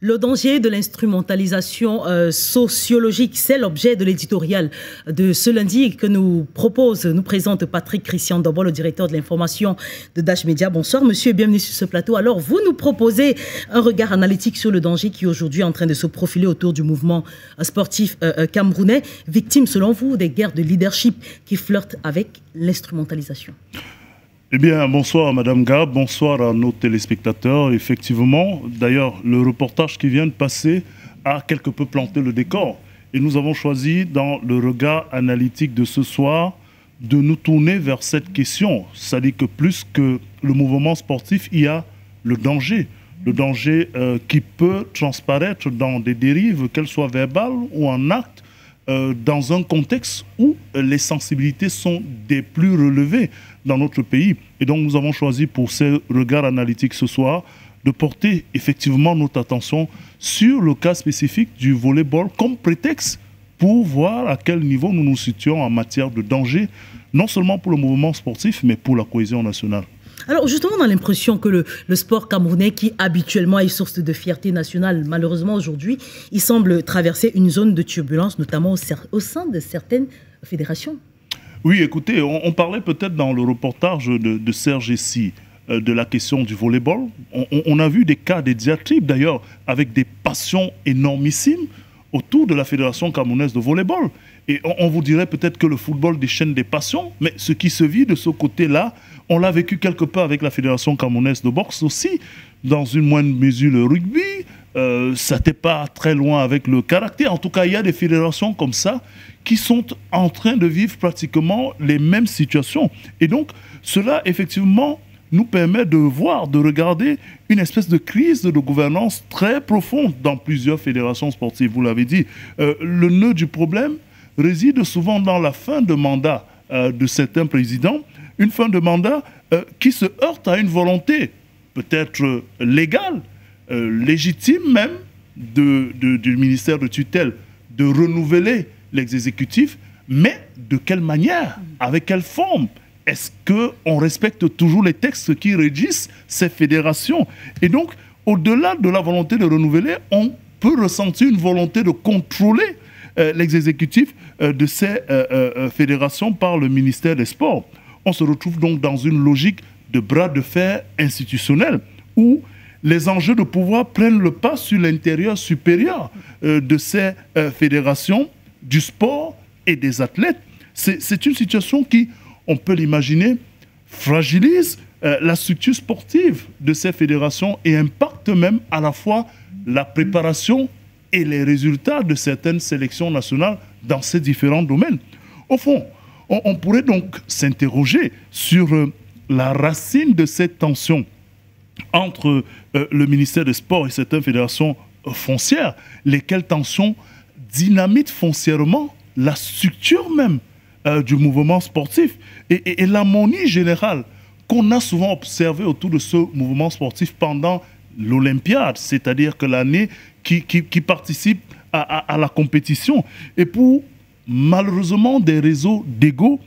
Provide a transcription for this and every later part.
Le danger de l'instrumentalisation sociologique, c'est l'objet de l'éditorial de ce lundi que nous présente Patrick Christian Dobo, le directeur de l'information de Dash Media. Bonsoir monsieur et bienvenue sur ce plateau. Alors vous nous proposez un regard analytique sur le danger qui est aujourd'hui en train de se profiler autour du mouvement sportif camerounais, victime selon vous des guerres de leadership qui flirtent avec l'instrumentalisation. Eh bien, bonsoir Madame Gab, bonsoir à nos téléspectateurs. Effectivement, d'ailleurs, le reportage qui vient de passer a quelque peu planté le décor. Et nous avons choisi, dans le regard analytique de ce soir, de nous tourner vers cette question. C'est-à-dire que plus que le mouvement sportif, il y a le danger. Le danger qui peut transparaître dans des dérives, qu'elles soient verbales ou en actes, dans un contexte où les sensibilités sont des plus relevées dans notre pays. Et donc nous avons choisi pour ces regards analytiques ce soir de porter effectivement notre attention sur le cas spécifique du volleyball comme prétexte pour voir à quel niveau nous nous situons en matière de danger, non seulement pour le mouvement sportif, mais pour la cohésion nationale. Alors justement, on a l'impression que le sport camerounais, qui habituellement est source de fierté nationale, malheureusement aujourd'hui, il semble traverser une zone de turbulence, notamment au sein de certaines fédérations. Oui, écoutez, on parlait peut-être dans le reportage de Serge Essi de la question du volleyball. On a vu des cas, des diatribes d'ailleurs, avec des passions énormissimes autour de la Fédération camerounaise de volleyball. Et on vous dirait peut-être que le football déchaîne des passions, mais ce qui se vit de ce côté-là, on l'a vécu quelque peu avec la Fédération camerounaise de boxe aussi, dans une moindre mesure le rugby, ça n'était pas très loin avec le karaté. En tout cas, il y a des fédérations comme ça qui sont en train de vivre pratiquement les mêmes situations. Et donc, cela, effectivement, nous permet de voir, de regarder une espèce de crise de gouvernance très profonde dans plusieurs fédérations sportives, vous l'avez dit. Le nœud du problème réside souvent dans la fin de mandat de certains présidents, une fin de mandat qui se heurte à une volonté peut-être légale, légitime même, du ministère de tutelle de renouveler l'exécutif, mais de quelle manière, avec quelle forme? Est-ce qu'on respecte toujours les textes qui régissent ces fédérations? Et donc, au-delà de la volonté de renouveler, on peut ressentir une volonté de contrôler l'exécutif de ces fédérations par le ministère des Sports. On se retrouve donc dans une logique de bras de fer institutionnel où les enjeux de pouvoir prennent le pas sur l'intérieur supérieur de ces fédérations, du sport et des athlètes. C'est une situation qui, on peut l'imaginer, fragilise la structure sportive de ces fédérations et impacte même à la fois la préparation et les résultats de certaines sélections nationales dans ces différents domaines. Au fond, on pourrait donc s'interroger sur la racine de cette tension entre le ministère des Sports et certaines fédérations foncières, lesquelles tensions dynamitent foncièrement la structure même du mouvement sportif et l'harmonie générale qu'on a souvent observée autour de ce mouvement sportif pendant l'Olympiade, c'est-à-dire que l'année qui participe à la compétition. Et pour malheureusement des réseaux d'ego,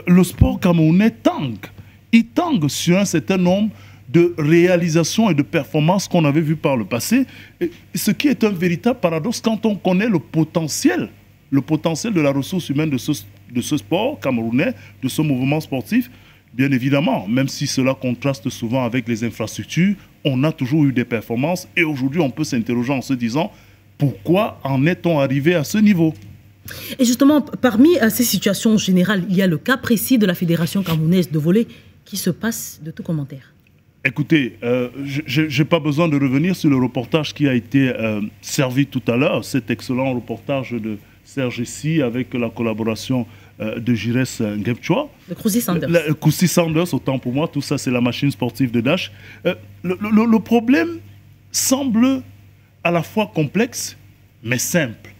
le sport camerounais tangue. Il tangue sur un certain nombre de réalisations et de performances qu'on avait vues par le passé, ce qui est un véritable paradoxe quand on connaît le potentiel de la ressource humaine de ce sport camerounais, de ce mouvement sportif. Bien évidemment, même si cela contraste souvent avec les infrastructures, on a toujours eu des performances et aujourd'hui on peut s'interroger en se disant pourquoi en est-on arrivé à ce niveau? Et justement, parmi ces situations générales, il y a le cas précis de la Fédération camerounaise de volley qui se passe de tout commentaire. Écoutez, je n'ai pas besoin de revenir sur le reportage qui a été servi tout à l'heure, cet excellent reportage de Serge Essi avec la collaboration de Jires Ngepchua. Le Kousi Sanders. Le Kousi Sanders, autant pour moi, tout ça c'est la machine sportive de Dash. Le problème semble à la fois complexe, mais simple.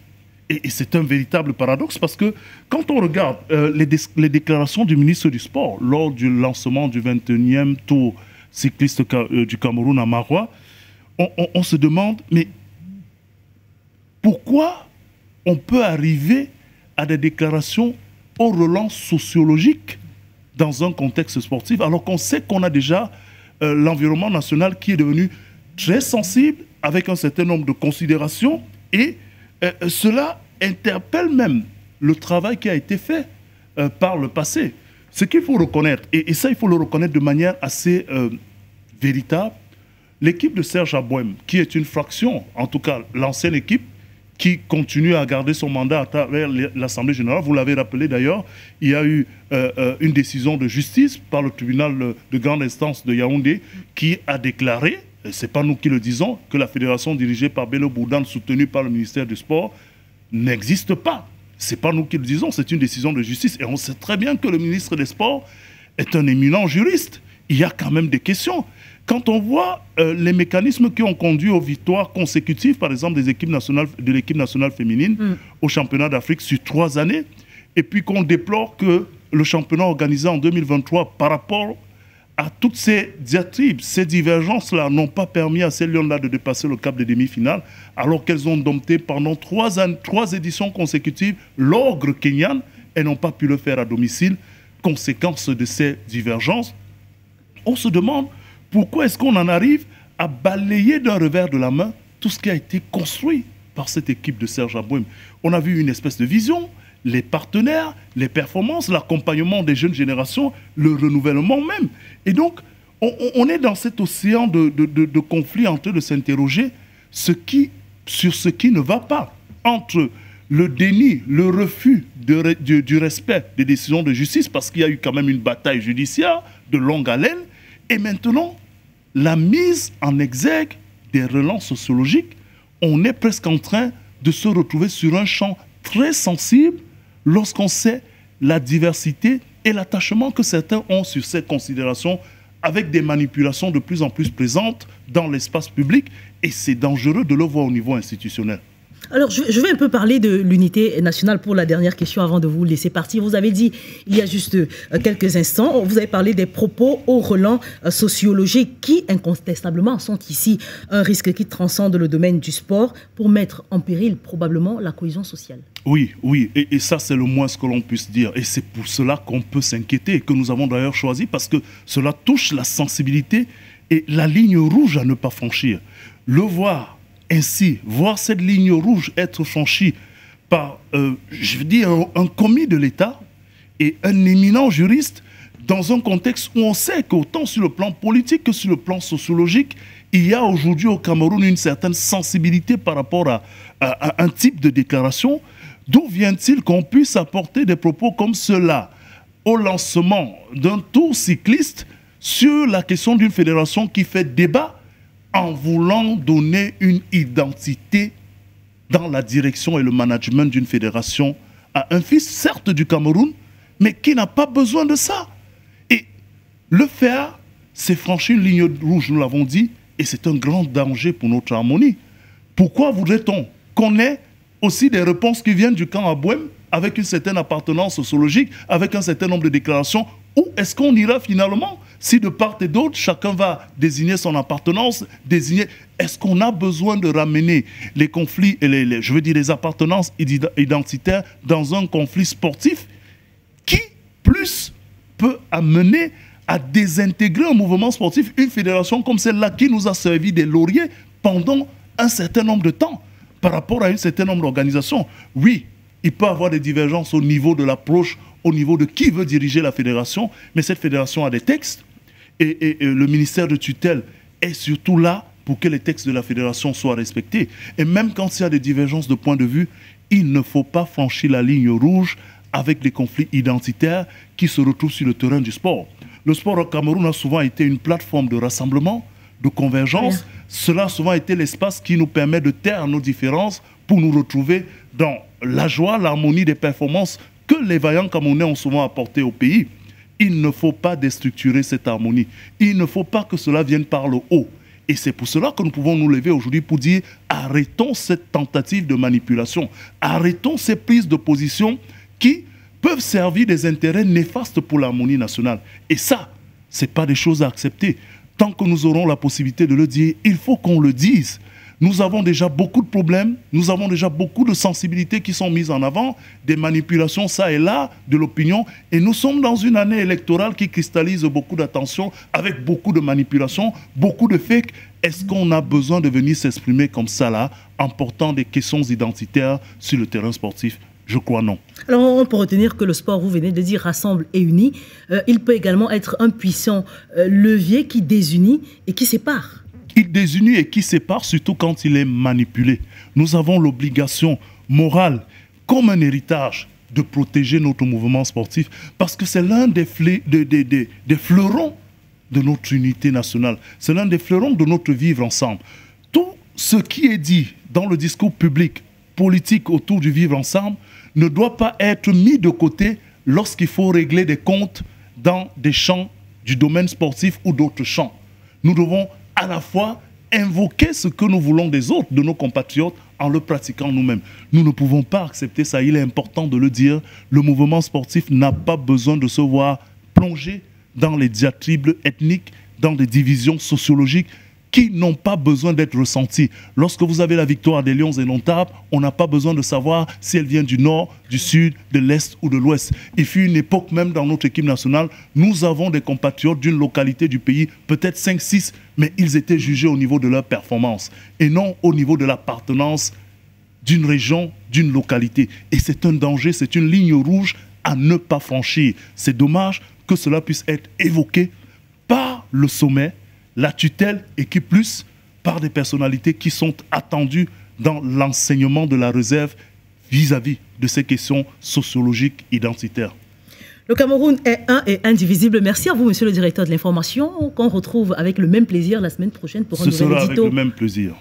Et c'est un véritable paradoxe parce que quand on regarde les déclarations du ministre du Sport lors du lancement du 21e tour cycliste du Cameroun à Marois, on se demande, mais pourquoi on peut arriver à des déclarations au relance sociologique dans un contexte sportif, alors qu'on sait qu'on a déjà l'environnement national qui est devenu très sensible avec un certain nombre de considérations, et cela interpelle même le travail qui a été fait par le passé. Ce qu'il faut reconnaître, et ça il faut le reconnaître de manière assez véritable, l'équipe de Serge Abouem, qui est une fraction, en tout cas l'ancienne équipe, qui continue à garder son mandat à travers l'Assemblée générale. Vous l'avez rappelé d'ailleurs, il y a eu une décision de justice par le tribunal de grande instance de Yaoundé qui a déclaré, ce n'est pas nous qui le disons, que la fédération dirigée par Bello Bourdan, soutenue par le ministère du Sport, n'existe pas. Ce n'est pas nous qui le disons, c'est une décision de justice. Et on sait très bien que le ministre des Sports est un éminent juriste. Il y a quand même des questions. Quand on voit les mécanismes qui ont conduit aux victoires consécutives, par exemple de l'équipe nationale féminine au championnat d'Afrique sur 3 années, et puis qu'on déplore que le championnat organisé en 2023, par rapport à toutes ces diatribes, ces divergences-là, n'ont pas permis à ces Lions-là de dépasser le cap des demi-finales, alors qu'elles ont dompté pendant 3 éditions consécutives l'ogre kenyan et n'ont pas pu le faire à domicile. Conséquence de ces divergences, on se demande pourquoi est-ce qu'on en arrive à balayer d'un revers de la main tout ce qui a été construit par cette équipe de Serge Abouem. On a vu une espèce de vision, les partenaires, les performances, l'accompagnement des jeunes générations, le renouvellement même. Et donc, on est dans cet océan de conflits en train de s'interroger sur ce qui ne va pas entre le déni, le refus du respect des décisions de justice, parce qu'il y a eu quand même une bataille judiciaire de longue haleine, et maintenant, la mise en exergue des relents sociologiques. On est presque en train de se retrouver sur un champ très sensible lorsqu'on sait la diversité et l'attachement que certains ont sur ces considérations, avec des manipulations de plus en plus présentes dans l'espace public, et c'est dangereux de le voir au niveau institutionnel. Alors, je vais un peu parler de l'unité nationale pour la dernière question avant de vous laisser partir. Vous avez dit, il y a juste quelques instants, vous avez parlé des propos au relent sociologique qui, incontestablement, sont ici un risque qui transcende le domaine du sport pour mettre en péril probablement la cohésion sociale. Oui, et ça c'est le moins ce que l'on puisse dire. Et c'est pour cela qu'on peut s'inquiéter, que nous avons d'ailleurs choisi, parce que cela touche la sensibilité et la ligne rouge à ne pas franchir. Le voir ainsi, voir cette ligne rouge être franchie par, je veux dire, un commis de l'État et un éminent juriste, dans un contexte où on sait qu'autant sur le plan politique que sur le plan sociologique, il y a aujourd'hui au Cameroun une certaine sensibilité par rapport à un type de déclaration. D'où vient-il qu'on puisse apporter des propos comme cela au lancement d'un tour cycliste sur la question d'une fédération qui fait débat, en voulant donner une identité dans la direction et le management d'une fédération à un fils, certes du Cameroun, mais qui n'a pas besoin de ça. Et le faire, c'est franchir une ligne rouge, nous l'avons dit, et c'est un grand danger pour notre harmonie. Pourquoi voudrait-on qu'on ait aussi des réponses qui viennent du camp Abouem, avec une certaine appartenance sociologique, avec un certain nombre de déclarations? Où est-ce qu'on ira finalement si de part et d'autre, chacun va désigner son appartenance, est-ce qu'on a besoin de ramener les conflits, et les appartenances identitaires dans un conflit sportif qui, plus, peut amener à désintégrer un mouvement sportif, une fédération comme celle-là qui nous a servi des lauriers pendant un certain nombre de temps par rapport à un certain nombre d'organisations? Oui, il peut y avoir des divergences au niveau de l'approche, au niveau de qui veut diriger la fédération, mais cette fédération a des textes, et le ministère de tutelle est surtout là pour que les textes de la fédération soient respectés. Et même quand il y a des divergences de point de vue, il ne faut pas franchir la ligne rouge avec des conflits identitaires qui se retrouvent sur le terrain du sport. Le sport au Cameroun a souvent été une plateforme de rassemblement, de convergence. Oui. Cela a souvent été l'espace qui nous permet de taire nos différences pour nous retrouver dans la joie, l'harmonie des performances que les vaillants Camerounais ont souvent apportées au pays. Il ne faut pas déstructurer cette harmonie. Il ne faut pas que cela vienne par le haut. Et c'est pour cela que nous pouvons nous lever aujourd'hui pour dire arrêtons cette tentative de manipulation. Arrêtons ces prises de position qui peuvent servir des intérêts néfastes pour l'harmonie nationale. Et ça, ce n'est pas des choses à accepter. Tant que nous aurons la possibilité de le dire, il faut qu'on le dise. Nous avons déjà beaucoup de problèmes, nous avons déjà beaucoup de sensibilités qui sont mises en avant, des manipulations ça et là de l'opinion, et nous sommes dans une année électorale qui cristallise beaucoup d'attention, avec beaucoup de manipulations, beaucoup de fake. Est-ce qu'on a besoin de venir s'exprimer comme ça là, en portant des questions identitaires sur le terrain sportif? Je crois non. Alors, on peut retenir que le sport, vous venez de dire, rassemble et unit. Il peut également être un puissant levier qui désunit et qui sépare. Il désunit et qui sépare, surtout quand il est manipulé. Nous avons l'obligation morale, comme un héritage, de protéger notre mouvement sportif, parce que c'est l'un des fleurons de notre unité nationale. C'est l'un des fleurons de notre vivre ensemble. Tout ce qui est dit dans le discours public, politique autour du vivre ensemble, ne doit pas être mis de côté lorsqu'il faut régler des comptes dans des champs du domaine sportif ou d'autres champs. Nous devons à la fois invoquer ce que nous voulons des autres, de nos compatriotes, en le pratiquant nous-mêmes. Nous ne pouvons pas accepter ça, il est important de le dire. Le mouvement sportif n'a pas besoin de se voir plongé dans les diatribes ethniques, dans des divisions sociologiques qui n'ont pas besoin d'être ressenties. Lorsque vous avez la victoire des Lions indomptables, on n'a pas besoin de savoir si elle vient du nord, du sud, de l'est ou de l'ouest. Il fut une époque même dans notre équipe nationale, nous avons des compatriotes d'une localité du pays, peut-être 5-6, mais ils étaient jugés au niveau de leur performance et non au niveau de l'appartenance d'une région, d'une localité. Et c'est un danger, c'est une ligne rouge à ne pas franchir. C'est dommage que cela puisse être évoqué par le sommet, la tutelle et qui plus par des personnalités qui sont attendues dans l'enseignement de la réserve vis-à-vis de ces questions sociologiques identitaires. Le Cameroun est un et indivisible. Merci à vous, monsieur le directeur de l'information, qu'on retrouve avec le même plaisir la semaine prochaine pour un nouvel édito. Ce sera avec le même plaisir.